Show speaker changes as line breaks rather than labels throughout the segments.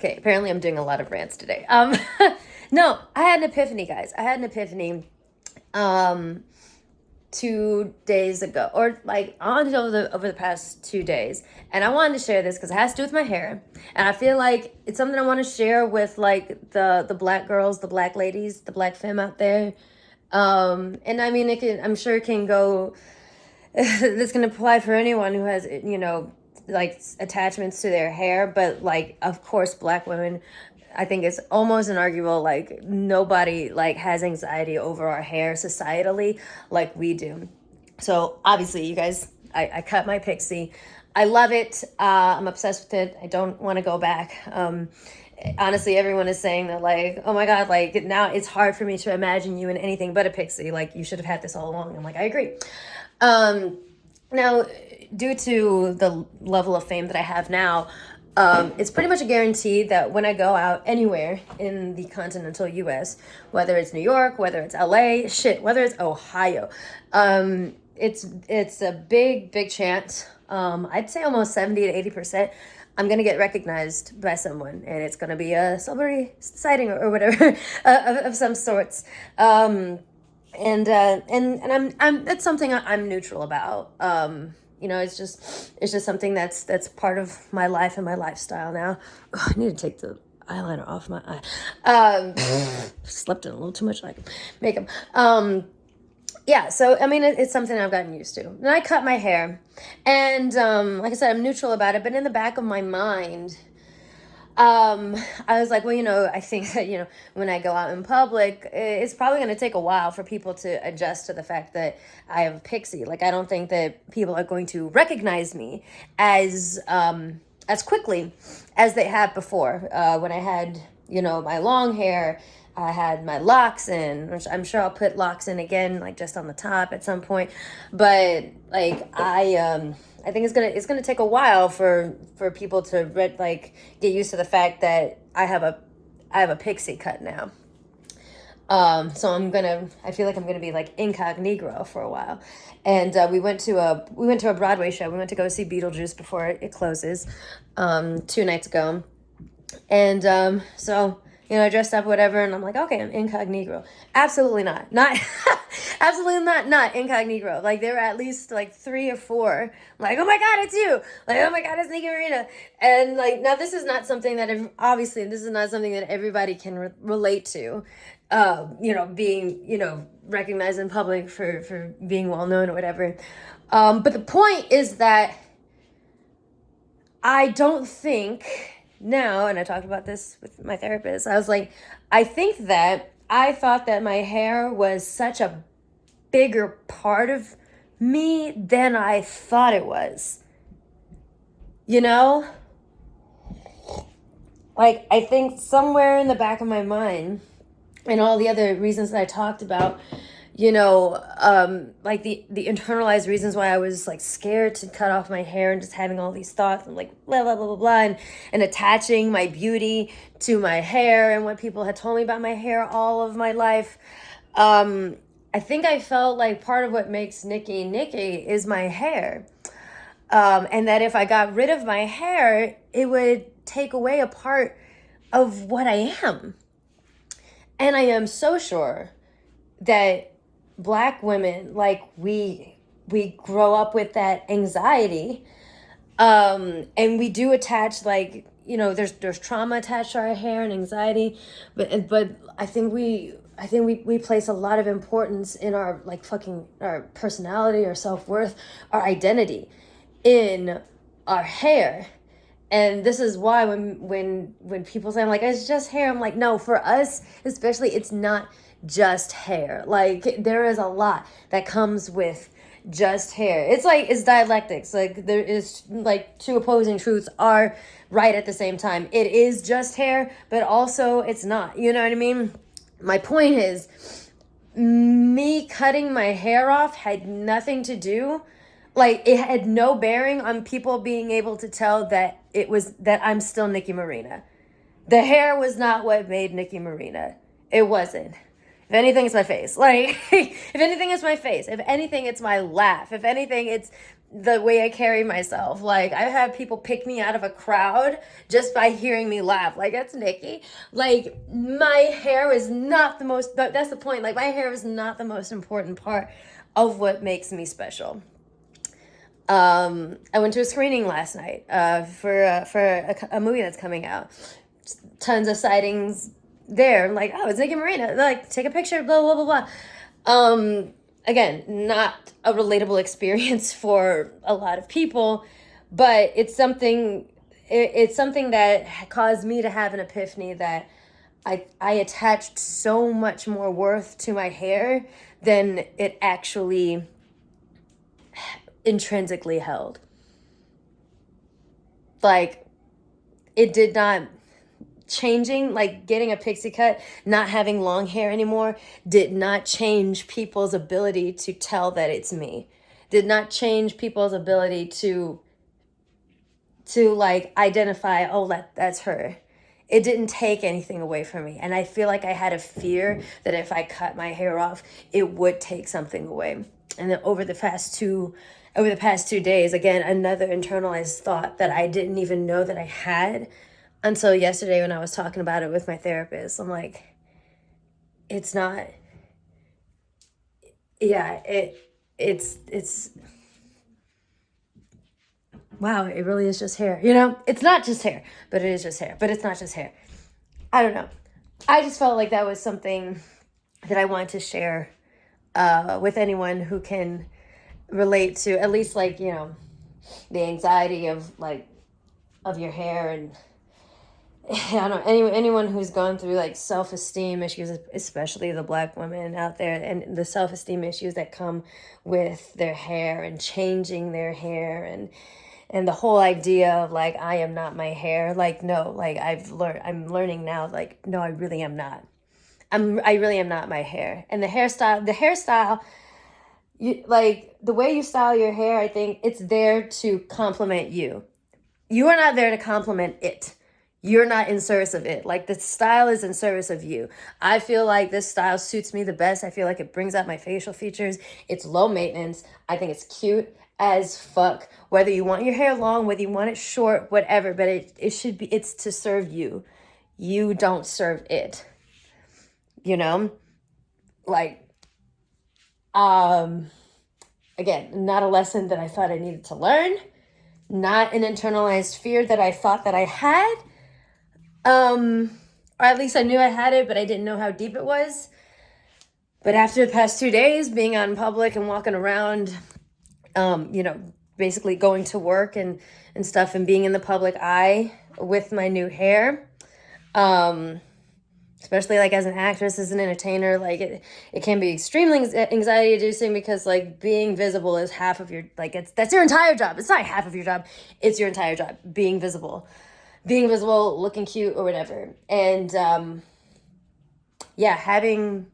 Okay, apparently I'm doing a lot of rants today. No, I had an epiphany, guys. I had an epiphany. Um, 2 days ago, or like on over the past 2 days, and I wanted to share this because it has to do with my hair, and I feel like it's something I want to share with like the black girls, the black ladies, the black femme out there. And I mean, I'm sure it can go. This can apply for anyone who has, like attachments to their hair, but like, of course, black women, I think it's almost inarguable, like nobody like has anxiety over our hair societally like we do. So obviously, you guys, I cut my pixie. I love it. I'm obsessed with it. I don't want to go back. Honestly, everyone is saying that, like, oh my God, like now it's hard for me to imagine you in anything but a pixie. Like, you should have had this all along. I'm like, I agree. Now, due to the level of fame that I have now, it's pretty much a guarantee that when I go out anywhere in the continental US, whether it's New York, whether it's LA, whether it's Ohio, it's a big chance. I'd say almost 70 to 80%. I'm gonna get recognized by someone, and it's gonna be a celebrity sighting or whatever of some sorts. And I'm that's something I'm neutral about. It's just something that's part of my life and my lifestyle now. Oh, I need to take the eyeliner off my eye. Slept in a little too much like makeup. Yeah, so I mean, it's something I've gotten used to. And I cut my hair, and like I said, I'm neutral about it. But in the back of my mind, I was like, well, I think that, when I go out in public, it's probably going to take a while for people to adjust to the fact that I have a pixie. Like, I don't think that people are going to recognize me as quickly as they have before. When I had, my long hair, I had my locks in, which I'm sure I'll put locks in again, like just on the top at some point. But like, I think it's gonna take a while for people to get used to the fact that I have a pixie cut now. So I feel like I'm gonna be like incognito for a while. And we went to a Broadway show. We went to go see Beetlejuice before it closes 2 nights ago. And so I dressed up, whatever, and I'm like, okay, I'm incognito. Absolutely not. Absolutely not incognito. Like, there were at least, like, 3 or 4. Like, oh my God, it's you. Like, oh my God, it's Nikki Marina. And, like, now this is not something that, obviously, this is not something that everybody can relate to. Being, recognized in public for being well-known or whatever. But the point is that I don't think now, and I talked about this with my therapist, I was like, I thought that my hair was such a bigger part of me than I thought it was. Like, I think somewhere in the back of my mind, and all the other reasons that I talked about, like the internalized reasons why I was like scared to cut off my hair and just having all these thoughts and like blah, blah, blah, blah, blah, and attaching my beauty to my hair and what people had told me about my hair all of my life. I think I felt like part of what makes Nikki is my hair. And that if I got rid of my hair, it would take away a part of what I am. And I am so sure that Black women, like, we grow up with that anxiety, and we do attach, like, there's trauma attached to our hair and anxiety, but I think we place a lot of importance in our our personality, our self-worth, our identity in our hair. And this is why when people say, I'm like, it's just hair, I'm like, no, for us especially, it's not just hair. Like, there is a lot that comes with just hair. It's dialectics. Like, there is, like, 2 opposing truths are right at the same time. It is just hair, but also it's not. You know what I mean? My point is, me cutting my hair off had nothing to do, like, it had no bearing on people being able to tell that I'm still Nikki Marina. The hair was not what made Nikki Marina. It wasn't. If anything, it's my face. Like, if anything, it's my face. If anything, it's my laugh. If anything, it's the way I carry myself. Like, I've had people pick me out of a crowd just by hearing me laugh. Like, that's Nikki. Like, my hair is not the most, that's the point. Like, my hair is not the most important part of what makes me special. I went to a screening last night for a movie that's coming out. Tons of sightings there. I'm like, oh, it's Nikki Marina. Like, take a picture, blah, blah, blah, blah. Again, not a relatable experience for a lot of people, but it's something that caused me to have an epiphany that I attached so much more worth to my hair than it actually intrinsically held. Like, it did not changing, like getting a pixie cut, not having long hair anymore, did not change people's ability to tell that it's me. Did not change people's ability to like identify, oh, that's her. It didn't take anything away from me. And I feel like I had a fear that if I cut my hair off, it would take something away. And then over the past 2 days, again, another internalized thought that I didn't even know that I had until yesterday when I was talking about it with my therapist. I'm like, it's not, yeah, it's, wow, it really is just hair. You know, it's not just hair, but it is just hair, but it's not just hair. I don't know. I just felt like that was something that I wanted to share with anyone who can relate to at least, like, you know, the anxiety of your hair. And I don't know, anyone who's gone through like self-esteem issues, especially the Black women out there, and the self-esteem issues that come with their hair and changing their hair, and the whole idea of like, I am not my hair. Like, no, like I'm learning now, like, no, I really am not. I really am not my hair. And the hairstyle, like the way you style your hair, I think it's there to complement you. You are not there to complement it. You're not in service of it. Like, the style is in service of you. I feel like this style suits me the best. I feel like it brings out my facial features. It's low maintenance. I think it's cute as fuck. Whether you want your hair long, whether you want it short, whatever, but it's to serve you. You don't serve it. You know? Like, again, not a lesson that I thought I needed to learn. Not an internalized fear that I thought that I had. Or at least I knew I had it, but I didn't know how deep it was. But after the past 2 days, being out in public and walking around, you know, basically going to work and stuff, and being in the public eye with my new hair, especially like as an actress, as an entertainer, like it can be extremely anxiety inducing, because like being visible is half of your, like, that's your entire job. It's not half of your job. It's your entire job, being visible, looking cute or whatever. And, yeah, having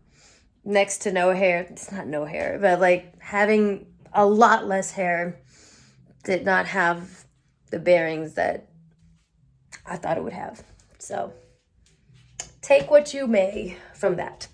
next to no hair, it's not no hair, but like having a lot less hair did not have the bearings that I thought it would have. So take what you may from that.